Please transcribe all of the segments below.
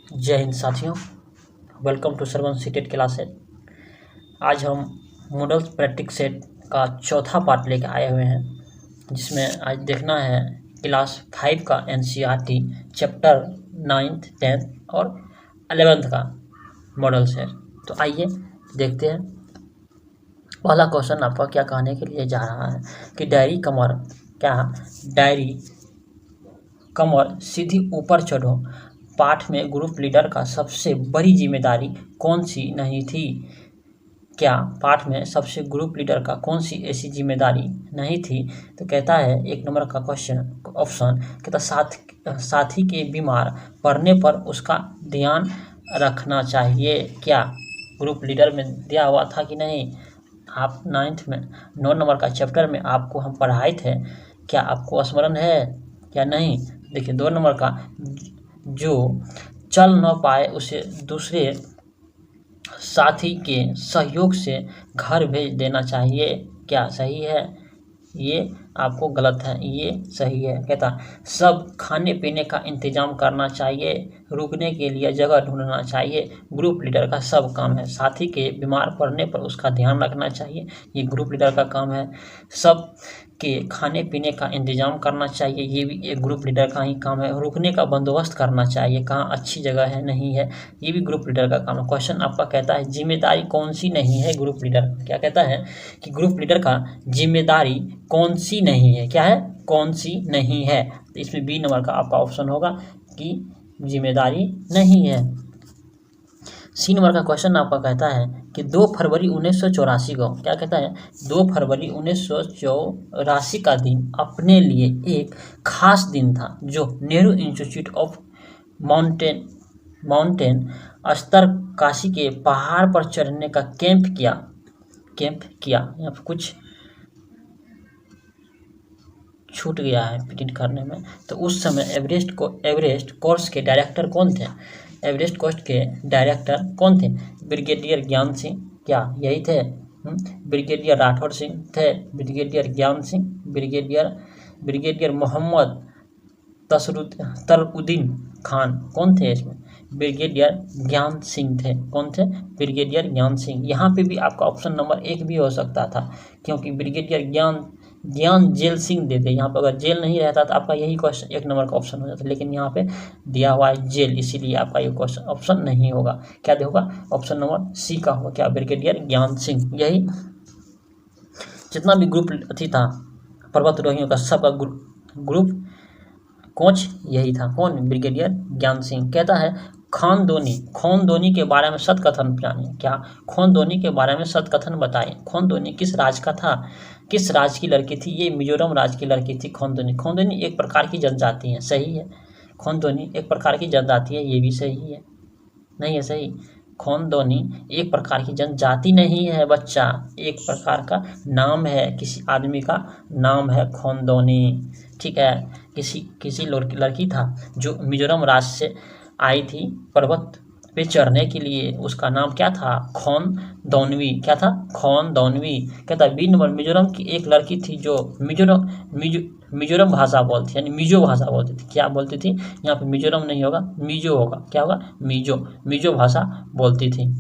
जय हिंद साथियों, welcome to Sarvan seated classes. आज हम मॉडल प्रैक्टिस सेट का चौथा पार्ट लेकर आए हुए हैं, जिसमें आज देखना है क्लास 5 का एनसीईआरटी चैप्टर 9th 10th और 11th का मॉडल सेट। तो आइए देखते हैं। पहला क्वेश्चन आपका क्या कहने के लिए जा रहा है कि डायरी कमर सीधी ऊपर चढ़ो। पाठ में ग्रुप लीडर का सबसे बड़ी जिम्मेदारी कौन सी नहीं थी? क्या पाठ में सबसे ग्रुप लीडर का कौन सी ऐसी जिम्मेदारी नहीं थी? तो कहता है 1 नंबर का क्वेश्चन ऑप्शन कहता साथी के बीमार पड़ने पर उसका ध्यान रखना चाहिए। क्या ग्रुप लीडर में दिया हुआ था कि नहीं? आप 9th में 9 नंबर का चैप्टर में आपको हम पढ़ाए थे, क्या आपको स्मरण है या नहीं? देखिए 2 नंबर का, जो चल न पाए उसे दूसरे साथी के सहयोग से घर भेज देना चाहिए। क्या सही है? ये आपको गलत है, ये सही है। कहता सब खाने पीने का इंतजाम करना चाहिए, रुकने के लिए जगह ढूंढना चाहिए। ग्रुप लीडर का सब काम है। साथी के बीमार पड़ने पर उसका ध्यान रखना चाहिए, ये ग्रुप लीडर का काम है। सब के खाने पीने का इंतजाम करना चाहिए, ये भी एक ग्रुप लीडर का ही काम है। रुकने का बंदोबस्त करना चाहिए, कहाँ अच्छी जगह है नहीं है, ये भी ग्रुप लीडर का काम है। क्वेश्चन आपका कहता है जिम्मेदारी कौन सी नहीं है ग्रुप लीडर का? क्या कहता है कि ग्रुप लीडर का जिम्मेदारी कौन सी नहीं है? क्या है? कौन सी नहीं है? तो इसमें बी नंबर का आपका ऑप्शन होगा कि जिम्मेदारी नहीं है। सी नंबर का क्वेश्चन आपका कहता है कि 2 फरवरी 1984 को, क्या कहता है, 2 फरवरी 1984 का दिन अपने लिए एक खास दिन था, जो नेहरू इंस्टीट्यूट ऑफ माउंटेन स्तर काशी के पहाड़ पर चढ़ने का कैंप किया। यहाँ पर कुछ छूट गया है प्रिंट करने में। तो उस समय एवरेस्ट कोर्स के डायरेक्टर कौन थे? एवरेस्ट कोर्स के डायरेक्टर कौन थे? ब्रिगेडियर ज्ञान सिंह, क्या यही थे? ब्रिगेडियर राठौर सिंह थे, ब्रिगेडियर ज्ञान सिंह, ब्रिगेडियर मोहम्मद तरुद्दीन खान, कौन थे इसमें? ब्रिगेडियर ज्ञान सिंह थे। कौन थे? ब्रिगेडियर ज्ञान सिंह। यहाँ पे भी आपका ऑप्शन नंबर 1 भी हो सकता था, क्योंकि ब्रिगेडियर ज्ञान जेल सिंह देते। यहाँ पर अगर जेल नहीं रहता तो आपका यही क्वेश्चन 1 नंबर का ऑप्शन हो जाता, लेकिन यहाँ पे दिया हुआ है जेल, इसीलिए आपका ये क्वेश्चन ऑप्शन नहीं होगा। क्या होगा? ऑप्शन नंबर सी का होगा। क्या? ब्रिगेडियर ज्ञान सिंह। यही जितना भी ग्रुप अथी था पर्वतारोहियों का, सबका ग्रुप कोच यही था। कौन? ब्रिगेडियर ज्ञान सिंह। कहता है खोंदोनी के बारे में सत्कथन जानिए। क्या? खोंदोनी के बारे में सत्कथन बताएं। खोंदोनी किस राज का था? किस राज की लड़की थी? ये मिजोरम राज की लड़की थी खोंदोनी एक प्रकार की जनजाति है, सही है। खोंदोनी एक प्रकार की जनजाति है, ये भी सही है। नहीं है सही? खोंदोनी एक प्रकार की जनजाति नहीं है बच्चा, एक प्रकार का नाम है, किसी आदमी का नाम है खोंदोनी। ठीक है, किसी लड़की था जो मिजोरम राज्य से आई थी पर्वत पे चढ़ने के लिए, उसका नाम क्या था? खोंदोनवी। क्या था? खोंदोनवी। कहता है 20 नंबर, मिजोरम की एक लड़की थी जो मिजोरम भाषा बोलती, यानी मिजो भाषा बोलती थी। क्या बोलती थी? यहाँ पे मिजोरम नहीं होगा, मिजो होगा। क्या होगा? मिजो भाषा बोलती थी।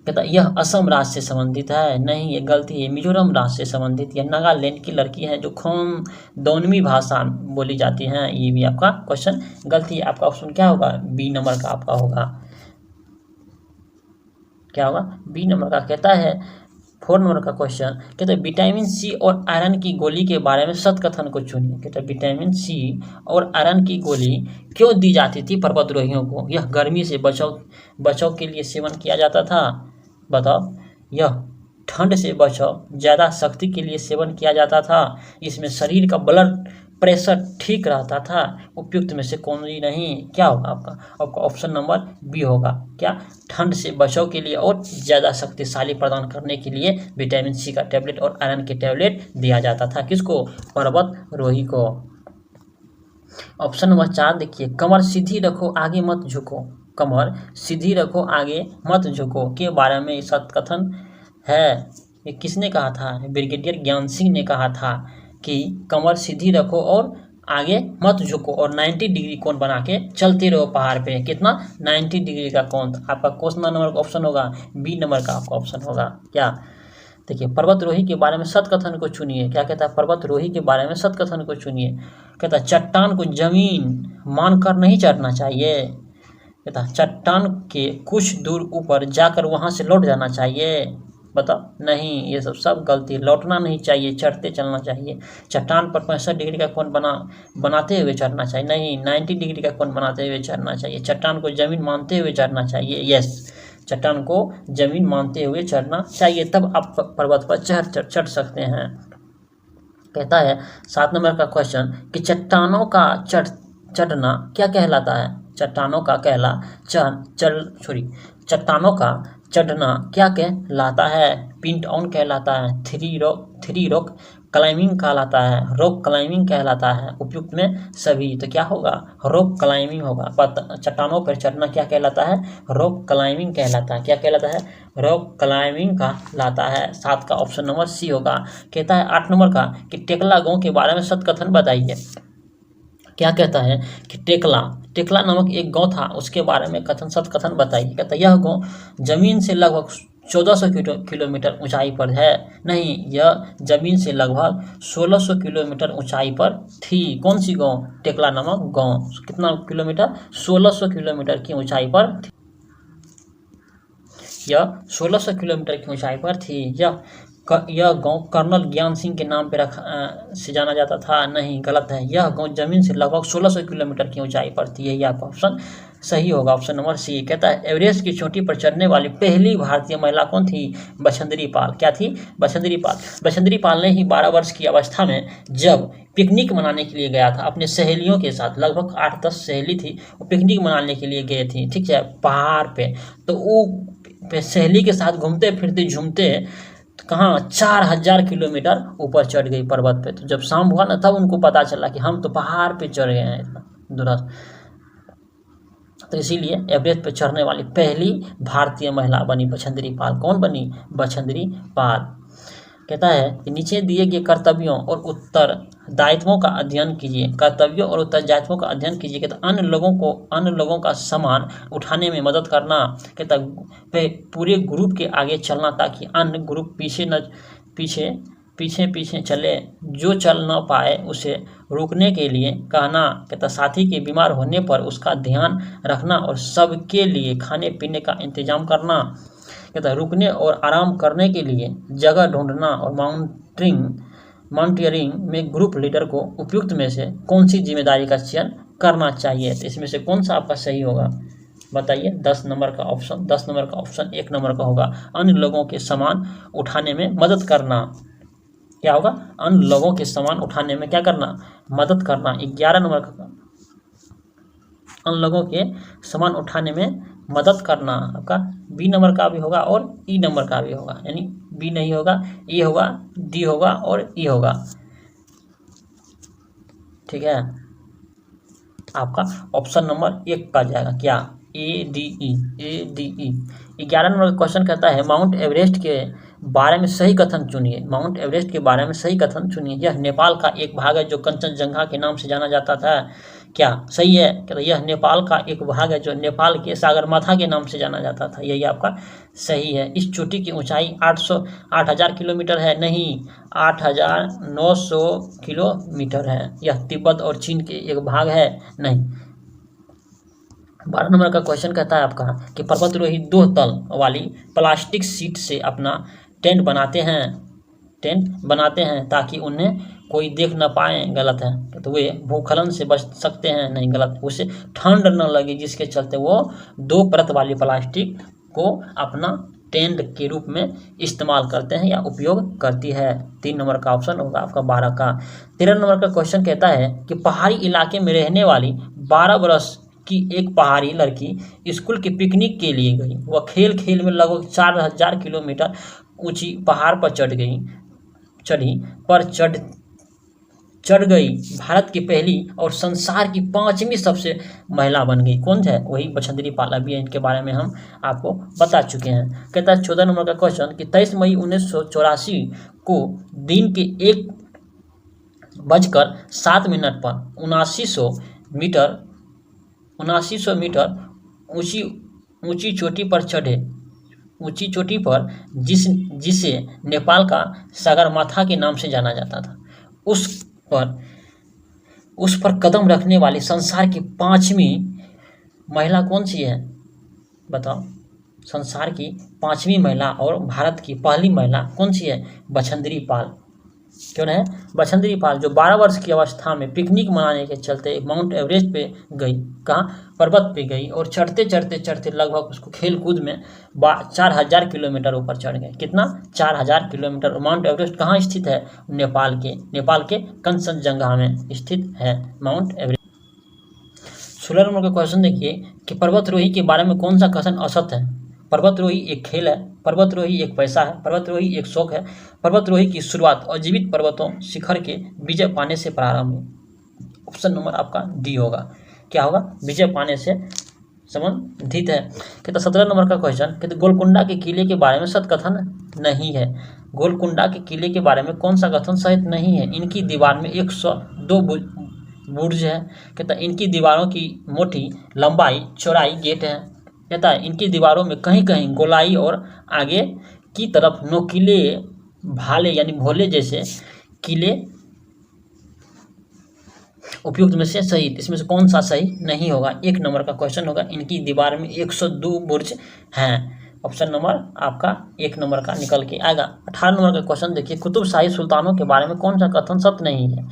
कहता यह असम राज्य से संबंधित है, नहीं, ये गलती है, मिजोरम राज्य से संबंधित। यह नागालैंड की लड़की है जो खोंदोनवी भाषा बोली जाती है। ये भी आपका क्वेश्चन गलती है। आपका ऑप्शन क्या होगा? बी नंबर का आपका होगा। क्या होगा? बी नंबर का। कहता है 4 नंबर का क्वेश्चन, कहते हैं विटामिन सी और आयरन की गोली के बारे में सत्कथन को चुनिए। कहते हैं विटामिन सी और आयरन की गोली क्यों दी जाती थी पर्वतारोहियों को? यह गर्मी से बचाव के लिए सेवन किया जाता था। बताओ। यह ठंड से बचाव, ज़्यादा शक्ति के लिए सेवन किया जाता था। इसमें शरीर का ब्लड प्रेशर ठीक रहता था। उपयुक्त में से कौन ही नहीं? क्या होगा आपका ऑप्शन नंबर बी होगा। क्या? ठंड से बचाव के लिए और ज़्यादा शक्तिशाली प्रदान करने के लिए विटामिन सी का टैबलेट और आयरन के टैबलेट दिया जाता था। किसको? पर्वतारोही को। ऑप्शन नंबर 4 देखिए, कमर सीधी रखो आगे मत झुको। कमर सीधी रखो आगे मत झुको के बारे में सत्कथन है। ये किसने कहा था? ब्रिगेडियर ज्ञान सिंह ने कहा था कि कमर सीधी रखो और आगे मत झुको और 90 डिग्री कोण बना के चलते रहो पहाड़ पे। कितना? 90 डिग्री का कोण। आपका क्वेश्चन नंबर का ऑप्शन होगा बी नंबर का आपका ऑप्शन होगा। क्या? देखिए, पर्वतरोही के बारे में सत्कथन को चुनिए। क्या कहता है? पर्वतरोही के बारे में सत्कथन को चुनिए। कहता है चट्टान को जमीन मानकर नहीं चढ़ना चाहिए। कहता है चट्टान के कुछ दूर ऊपर जाकर वहां से लौट जाना चाहिए। बताओ, नहीं, ये सब गलती। लौटना नहीं चाहिए, चढ़ते चलना चाहिए। चट्टान पर 65 डिग्री का कोण बनाते हुए चढ़ना चाहिए। नहीं, 90 डिग्री का कोण बनाते हुए चढ़ना चाहिए। चट्टान को जमीन मानते हुए चढ़ना चाहिए। यस, चट्टान को जमीन मानते हुए चढ़ना चाहिए, तब आप पर्वत पर चढ़ सकते हैं। कहता है 7 नंबर का क्वेश्चन कि चट्टानों का चढ़ना क्या कहलाता है? चट्टानों का चट्टानों का चढ़ना क्या कहलाता है? पिंट ऑन कहलाता है, थ्री रॉक क्लाइंबिंग कहलाता है, रॉक क्लाइंबिंग कहलाता है। उपयुक्त में सभी, तो क्या होगा? रॉक क्लाइंबिंग होगा। चट्टानों पर चढ़ना क्या कहलाता है? रॉक क्लाइंबिंग कहलाता है। क्या कहलाता है? रॉक क्लाइंबिंग कहलाता है। 7 का ऑप्शन नंबर सी होगा। कहता है 8 नंबर का कि टेकला गांव के बारे में सत्कथन बताइए। क्या कहता है कि टेकला नामक एक गांव था, उसके बारे में सत्कथन बताइए। कहता है यह गांव जमीन से लगभग 1400 किलोमीटर ऊंचाई पर है। नहीं, यह जमीन से लगभग 1600 किलोमीटर ऊंचाई पर थी। कौन सी गांव? टेकला नामक गांव। कितना किलोमीटर? 1600 किलोमीटर की ऊंचाई पर थी। यह 1600 किलोमीटर की ऊंचाई पर थी। यह गांव कर्नल ज्ञान सिंह के नाम पर से जाना जाता था। नहीं, गलत है। यह गांव जमीन से लगभग 1600 किलोमीटर की ऊंचाई पर थी। यही आपका ऑप्शन सही होगा, ऑप्शन नंबर सी। कहता है एवरेस्ट की चोटी पर चढ़ने वाली पहली भारतीय महिला कौन थी? बछेंद्री पाल। क्या थी? बछेंद्री पाल। बछेंद्री पाल ने ही 12 वर्ष की अवस्था में जब पिकनिक मनाने के लिए गया था अपने सहेलियों के साथ, लगभग 8-10 सहेली थी, वो पिकनिक मनाने के लिए गए थी, ठीक है, पहाड़ पे। तो वो सहेली के साथ घूमते फिरते झूमते कहाँ 4000 किलोमीटर ऊपर चढ़ गई पर्वत पे। तो जब शाम हुआ ना, तब उनको पता चला कि हम तो पहाड़ पे चढ़ गए हैं इतना दूर। तो इसीलिए एवरेस्ट पे चढ़ने वाली पहली भारतीय महिला बनी बछेंद्री पाल। कौन बनी? बछेंद्री पाल। कहता है कि नीचे दिए गए कर्तव्यों और उत्तरदायित्वों का अध्ययन कीजिए। कर्तव्यों और उत्तरदायित्वों का अध्ययन कीजिए। कहता अन्य लोगों का सामान उठाने में मदद करना। कहता पूरे ग्रुप के आगे चलना ताकि अन्य ग्रुप पीछे चले। जो चल न पाए उसे रोकने के लिए कहना। कहता साथी के बीमार होने पर उसका ध्यान रखना और सबके लिए खाने पीने का इंतजाम करना। कहता रुकने और आराम करने के लिए जगह ढूंढना और माउंटेनियरिंग में ग्रुप लीडर को उपयुक्त में से कौन सी जिम्मेदारी का चयन करना चाहिए? तो इसमें से कौन सा आपका सही होगा? बताइए। 10 नंबर का ऑप्शन 1 नंबर का होगा। अन्य लोगों के सामान उठाने में मदद करना। क्या होगा? अन्य लोगों के सामान उठाने में क्या करना? मदद करना। 11 नंबर का अन्य लोगों के सामान उठाने में मदद करना आपका बी नंबर का भी होगा और ई नंबर का भी होगा। यानी बी नहीं होगा, ए होगा, डी होगा और ई होगा, ठीक है। आपका ऑप्शन नंबर 1 का जाएगा। क्या? A D E. 11 नंबर का क्वेश्चन कहता है माउंट एवरेस्ट के बारे में सही कथन चुनिए। माउंट एवरेस्ट के बारे में सही कथन चुनिए। यह नेपाल का एक भाग है जो कंचनजंगा के नाम से जाना जाता था। क्या सही है? कहता यह नेपाल का एक भाग है जो नेपाल के सागरमाथा के नाम से जाना जाता था। यही आपका सही है। इस चोटी की ऊंचाई 8000 किलोमीटर है। नहीं, 8900 किलोमीटर है। यह तिब्बत और चीन के एक भाग है। नहीं। 12 नंबर का क्वेश्चन कहता है आपका कि पर्वतारोही 2 तल वाली प्लास्टिक शीट से अपना टेंट बनाते हैं ताकि उन्हें कोई देख न पाए। गलत है। तो वे भूस्खलन से बच सकते हैं। नहीं, गलत। उसे ठंड न लगे जिसके चलते वो 2 परत वाली प्लास्टिक को अपना टेंट के रूप में इस्तेमाल करते हैं या उपयोग करती है। 3 नंबर का ऑप्शन होगा आपका 12 का। 13 नंबर का क्वेश्चन कहता है कि पहाड़ी इलाके में रहने वाली 12 वर्ष की एक पहाड़ी लड़की स्कूल के पिकनिक के लिए गई। वह खेल में लगभग 4000 किलोमीटर ऊंची पहाड़ पर चढ़ गई। भारत की पहली और संसार की 5वीं सबसे महिला बन गई। कौन है? वही बछेंद्री पाल। अभी इनके बारे में हम आपको बता चुके हैं। कहता है 14 नंबर का क्वेश्चन कि 23 मई 1984 को दिन के 1 7:07 पर 7900 मीटर ऊंची चोटी पर चढ़े, ऊंची चोटी पर जिसे नेपाल का सगरमाथा के नाम से जाना जाता था, उस पर कदम रखने वाली संसार की 5वीं महिला कौन सी है? बताओ। संसार की 5वीं महिला और भारत की पहली महिला कौन सी है? बछेंद्री पाल। क्यों है? बछेंद्री पाल, जो 12 वर्ष की अवस्था में पिकनिक मनाने के चलते माउंट एवरेस्ट पे गई। कहाँ? पर्वत पे गई और चढ़ते चढ़ते चढ़ते लगभग उसको खेल कूद में 4000 किलोमीटर ऊपर चढ़ गए। कितना? 4000 किलोमीटर। माउंट एवरेस्ट कहाँ स्थित है? नेपाल के कंचनजंगा में स्थित है माउंट एवरेस्ट। 16 नंबर का क्वेश्चन देखिए कि पर्वतरोही के बारे में कौन सा कथन असत्य है? पर्वतरोही एक खेल है, पर्वतरोही एक पैसा है, पर्वतरोही एक शौक है, पर्वतरोही की शुरुआत अजीवित पर्वतों शिखर के विजय पाने से प्रारंभ हुई। ऑप्शन नंबर आपका डी होगा। क्या होगा? विजय पाने से संबंधित है। कहता 17 नंबर का क्वेश्चन, कहते गोलकुंडा के किले के बारे में सत्य कथन नहीं है। गोलकुंडा के किले के बारे में कौन सा कथन सहित नहीं है? इनकी दीवार में 102 बुर्ज है। कहता इनकी दीवारों की मोटी लंबाई चौड़ाई गेट है। कहता है इनकी दीवारों में कहीं कहीं गोलाई और आगे की तरफ नोकीले भाले यानी भोले जैसे किले उपयुक्त में से सही, इसमें से कौन सा सही नहीं होगा? 1 नंबर का क्वेश्चन होगा। इनकी दीवार में 102 बुर्ज हैं। ऑप्शन नंबर आपका 1 नंबर का निकल के आएगा। 18 नंबर का क्वेश्चन देखिए, कुतुब शाही सुल्तानों के बारे में कौन सा कथन सत्य नहीं है?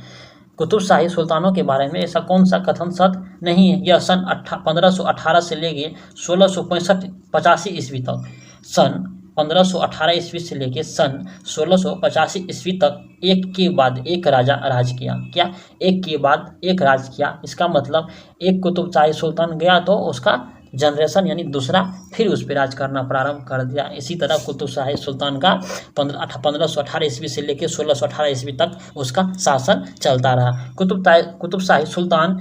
कुतुब शाही सुल्तानों के बारे में ऐसा कौन सा कथन सत्य नहीं है? यह सन 1518 से लेके 1685 ईस्वी तक, सन 1518 ईस्वी से लेके सन 1685 ईस्वी तक एक के बाद एक राजा राज किया। क्या? एक के बाद एक राज किया। इसका मतलब एक कुतुब शाही सुल्तान गया तो उसका जनरेशन यानी दूसरा फिर उस पर राज करना प्रारंभ कर दिया। इसी तरह कुतुब शाही सुल्तान का 1518 ईस्वी से लेकर 1618 ईस्वी तक उसका शासन चलता रहा। कुतुब शाही सुल्तान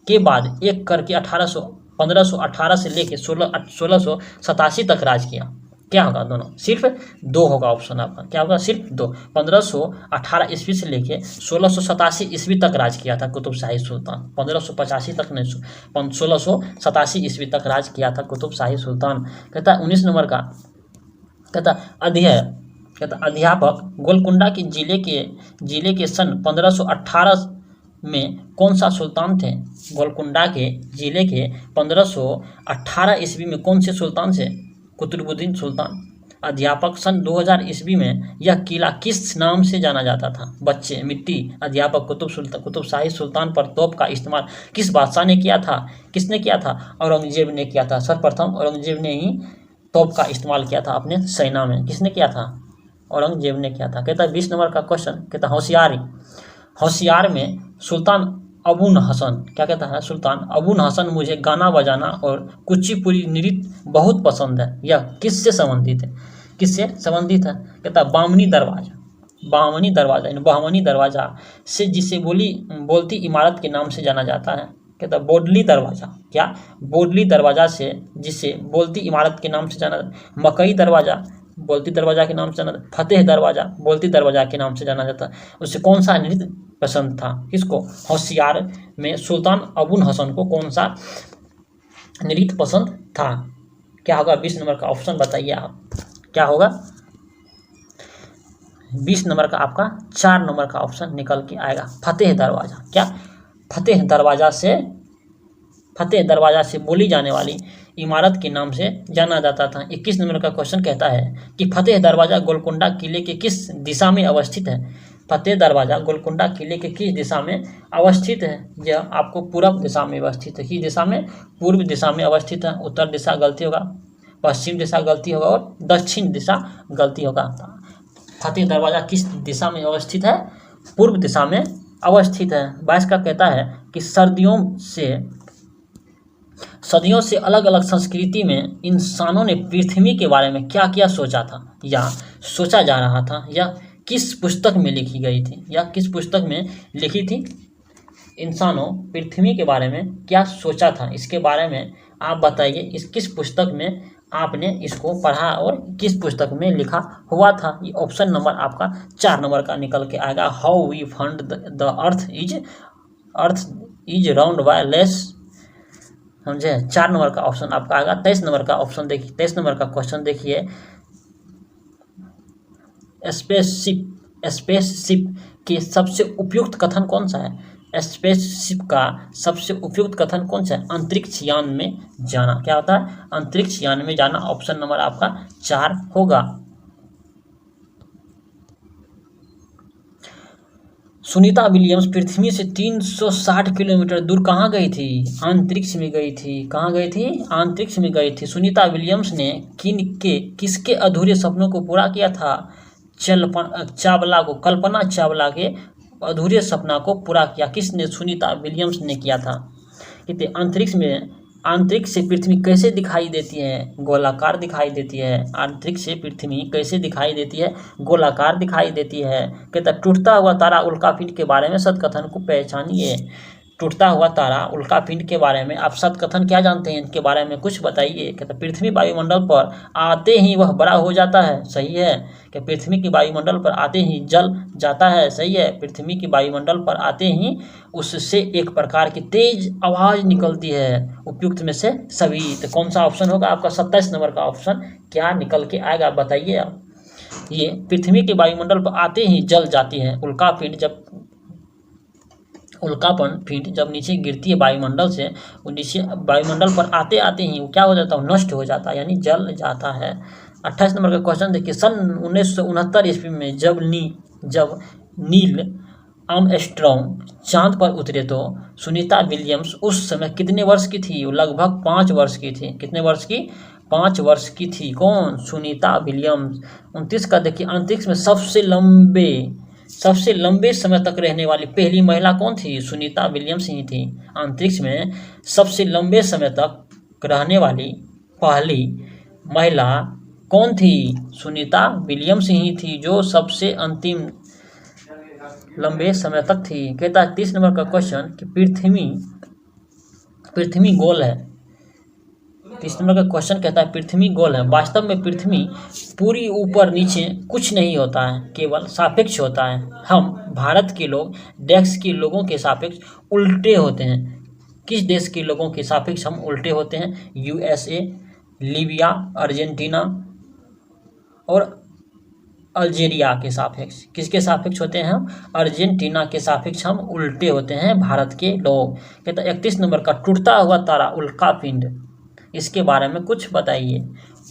के बाद एक करके 1518 से लेकर 1687 तक राज किया। क्या होगा? दोनों सिर्फ 2 होगा ऑप्शन आपका। क्या होगा? सिर्फ 2। 1518 ईस्वी से लेके 1687 ईस्वी तक राज किया था कुतुब शाही सुल्तान। 1585 तक नहीं, 1687 ईस्वी तक राज किया था कुतुब शाही सुल्तान। कहता 19 नंबर का, कहता अध्यापक गोलकुंडा के जिले के सन 1518 में कौन सा सुल्तान थे? गोलकुंडा के जिले के 1518 ईस्वी में कौन से सुल्तान थे? कुतुबुद्दीन सुल्तान। अध्यापक सन 2000 ईस्वी में यह किला किस नाम से जाना जाता था? बच्चे मिट्टी। अध्यापक कुतुब शाही सुल्तान पर तोप का इस्तेमाल किस बादशाह ने किया था? किसने किया था? औरंगजेब ने किया था। सर्वप्रथम औरंगजेब ने ही तोप का इस्तेमाल किया था अपने सेना में। किसने किया था? औरंगजेब ने किया था। कहता है 20 नंबर का क्वेश्चन, कहता होशियार में सुल्तान अबुल हसन, क्या कहता है? सुल्तान अबुल हसन मुझे गाना बजाना और कुचिपुड़ी नृत्य बहुत पसंद है। यह किससे संबंधित है? किससे संबंधित है? कहता है बामनी दरवाजा से जिसे बोलती इमारत के नाम से जाना जाता है। कहता है बोडली दरवाजा। क्या? बोडली दरवाजा से जिसे बोलती इमारत के नाम से जाना, मकई दरवाजा बोलती दरवाजा के नाम से जाना, फतेह दरवाजा बोलती दरवाजा के नाम से जाना जाता है। उससे कौन सा नृत्य पसंद था? किसको? होशियार में सुल्तान अबुल हसन को कौन सा नृत्य पसंद था? क्या होगा? 20 नंबर का ऑप्शन बताइए आप। क्या होगा? 20 नंबर का आपका 4 नंबर का ऑप्शन निकल के आएगा, फतेह दरवाजा। क्या? फतेह दरवाजा से बोली जाने वाली इमारत के नाम से जाना जाता था। 21 नंबर का क्वेश्चन कहता है कि फतेह दरवाजा गोलकुंडा किले के किस दिशा में अवस्थित है? फतेह दरवाजा गोलकुंडा किले के किस दिशा में अवस्थित है? यह आपको पूर्व दिशा में अवस्थित है। किस दिशा में? पूर्व दिशा में अवस्थित है। उत्तर दिशा गलती होगा, पश्चिम दिशा गलती होगा और दक्षिण दिशा गलती होगा। फतेह दरवाजा किस दिशा में अवस्थित है? पूर्व दिशा में अवस्थित है। 22 का कहता है कि सदियों से अलग अलग संस्कृति में इंसानों ने पृथ्वी के बारे में क्या क्या सोचा था या सोचा जा रहा था? यह किस पुस्तक में लिखी गई थी? या किस पुस्तक में लिखी थी? इंसानों पृथ्वी के बारे में क्या सोचा था, इसके बारे में आप बताइए। इस किस पुस्तक में आपने इसको पढ़ा और किस पुस्तक में लिखा हुआ था। ये ऑप्शन नंबर आपका 4 नंबर का निकल के आएगा। How we found the earth is round by less, समझे। 4 नंबर का ऑप्शन आपका आएगा। 23 नंबर का ऑप्शन देखिए, 23 नंबर का क्वेश्चन देखिए, स्पेसशिप के सबसे उपयुक्त कथन कौन सा है। स्पेसशिप का सबसे उपयुक्त कथन कौन सा है। अंतरिक्ष यान में जाना। क्या होता है, अंतरिक्ष यान में जाना। ऑप्शन नंबर आपका 4 होगा। सुनीता विलियम्स पृथ्वी से 360 किलोमीटर दूर कहाँ गई थी। अंतरिक्ष में गई थी। कहाँ गई थी, अंतरिक्ष में गई थी। सुनीता विलियम्स ने किसके अधूरे सपनों को पूरा किया था। कल्पना चावला के अधूरे सपना को पूरा किया किसने, सुनीता विलियम्स ने किया था। कहते अंतरिक्ष से पृथ्वी कैसे दिखाई देती है, गोलाकार दिखाई देती है। अंतरिक्ष से पृथ्वी कैसे दिखाई देती है, गोलाकार दिखाई देती है। कहता टूटता हुआ तारा उल्कापिंड के बारे में सत्कथन को पहचानिए। टूटता हुआ तारा उल्कापिंड के बारे में आप सत्कथन क्या जानते हैं, इनके बारे में कुछ बताइए। कहता पृथ्वी वायुमंडल पर आते ही वह बड़ा हो जाता है। सही है कि पृथ्वी की वायुमंडल पर आते ही जल जाता है। सही है, पृथ्वी की वायुमंडल पर आते ही उससे एक प्रकार की तेज आवाज निकलती है। उपयुक्त में से सभी, तो कौन सा ऑप्शन होगा आपका 27 नंबर का ऑप्शन क्या निकल के आएगा, बताइए आप। ये पृथ्वी के वायुमंडल पर आते ही जल जाती है। उल्कापिंड जब नीचे गिरती है वायुमंडल से, वो नीचे वायुमंडल पर आते आते ही वो क्या हो जाता है, नष्ट हो जाता है, यानी जल जाता है। 28 नंबर का क्वेश्चन देखिए, सन 1969 ईस्वी में जब नील आर्मस्ट्रॉन्ग चांद पर उतरे तो सुनीता विलियम्स उस समय कितने वर्ष की थी। वो लगभग 5 वर्ष की थी। कितने वर्ष की, 5 वर्ष की थी। कौन, सुनीता विलियम्स। 29 का देखिए, अंतरिक्ष में सबसे लंबे समय तक रहने वाली पहली महिला कौन थी, सुनीता विलियम्स ही थी। अंतरिक्ष में सबसे लंबे समय तक रहने वाली पहली महिला कौन थी, सुनीता विलियम्स ही थी, जो सबसे अंतिम लंबे समय तक थी। कहता है 30 नंबर का क्वेश्चन कि पृथ्वी गोल है। 30 नंबर का क्वेश्चन कहता है पृथ्वी गोल है। वास्तव में पृथ्वी पूरी ऊपर नीचे कुछ नहीं होता है, केवल सापेक्ष होता है। हम भारत के लोग देश के लोगों के सापेक्ष उल्टे होते हैं। किस देश के लोगों के सापेक्ष हम उल्टे होते हैं, USA, लीबिया, अर्जेंटीना और अल्जीरिया के सापेक्ष। किसके सापेक्ष होते हैं हम, अर्जेंटीना के सापेक्ष हम उल्टे होते हैं भारत के लोग। कहता है 31 नंबर का टूटता हुआ तारा उल्कापिंड, इसके बारे में कुछ बताइए।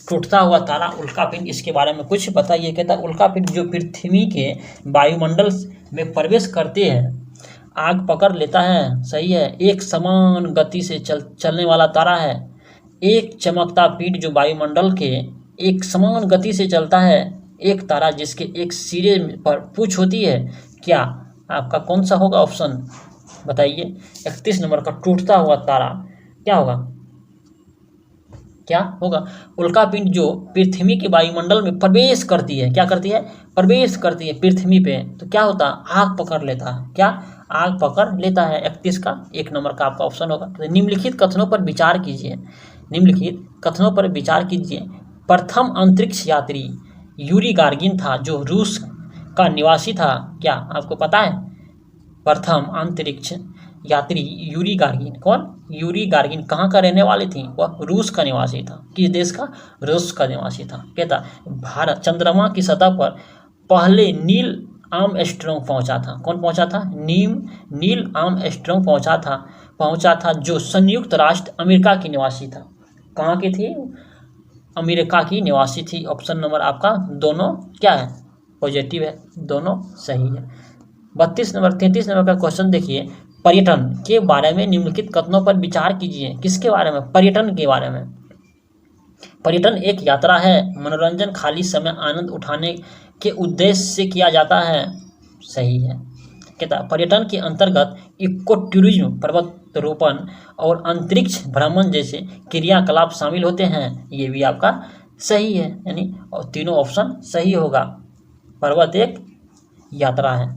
टूटता हुआ तारा उल्कापिंड, इसके बारे में कुछ बताइए। कहता है उल्कापिंड जो पृथ्वी के वायुमंडल में प्रवेश करते हैं आग पकड़ लेता है। सही है, एक समान गति से चलने वाला तारा है। एक चमकता पिंड जो वायुमंडल के एक समान गति से चलता है। एक तारा जिसके एक सिरे पर पूंछ होती है। क्या आपका कौन सा होगा ऑप्शन, बताइए। 31 नंबर का टूटता हुआ तारा क्या होगा, क्या होगा, उल्कापिंड जो पृथ्वी के वायुमंडल में प्रवेश करती है। क्या करती है, प्रवेश करती है पृथ्वी पे, तो क्या होता है, आग पकड़ लेता है। क्या, आग पकड़ लेता है। 31 का 1 नंबर का आपका ऑप्शन होगा। तो निम्नलिखित कथनों पर विचार कीजिए। निम्नलिखित कथनों पर विचार कीजिए। प्रथम अंतरिक्ष यात्री यूरी गार्गिन था, जो रूस का निवासी था। क्या आपको पता है, प्रथम अंतरिक्ष यात्री यूरी गार्गिन, कौन, यूरी गार्गिन कहाँ का रहने वाली थी, वह रूस का निवासी था। किस देश का, रूस का निवासी था। कहता भारत चंद्रमा की सतह पर पहले नील आर्मस्ट्रॉन्ग पहुंचा था। कौन पहुंचा था, नील आर्मस्ट्रॉन्ग पहुंचा था, जो संयुक्त राष्ट्र अमेरिका की निवासी था। कहाँ की थी, अमेरिका की निवासी थी। ऑप्शन नंबर आपका दोनों क्या है, पॉजिटिव है, दोनों सही है। 33 नंबर का क्वेश्चन देखिए, पर्यटन के बारे में निम्नलिखित कथनों पर विचार कीजिए। किसके बारे में, पर्यटन के बारे में। पर्यटन एक यात्रा है, मनोरंजन खाली समय आनंद उठाने के उद्देश्य से किया जाता है। सही है। कहता पर्यटन के अंतर्गत इको टूरिज्म, पर्वतारोपण और अंतरिक्ष भ्रमण जैसे क्रियाकलाप शामिल होते हैं। ये भी आपका सही है, यानी और तीनों ऑप्शन सही होगा। पर्वत एक यात्रा है,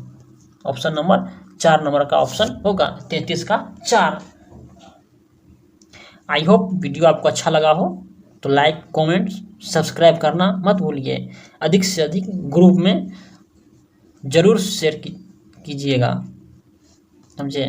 ऑप्शन नंबर 4 नंबर का ऑप्शन होगा। 33 का 4। आई होप वीडियो आपको अच्छा लगा हो। तो लाइक कमेंट सब्सक्राइब करना मत भूलिए। अधिक से अधिक ग्रुप में ज़रूर शेयर कीजिएगा, समझे।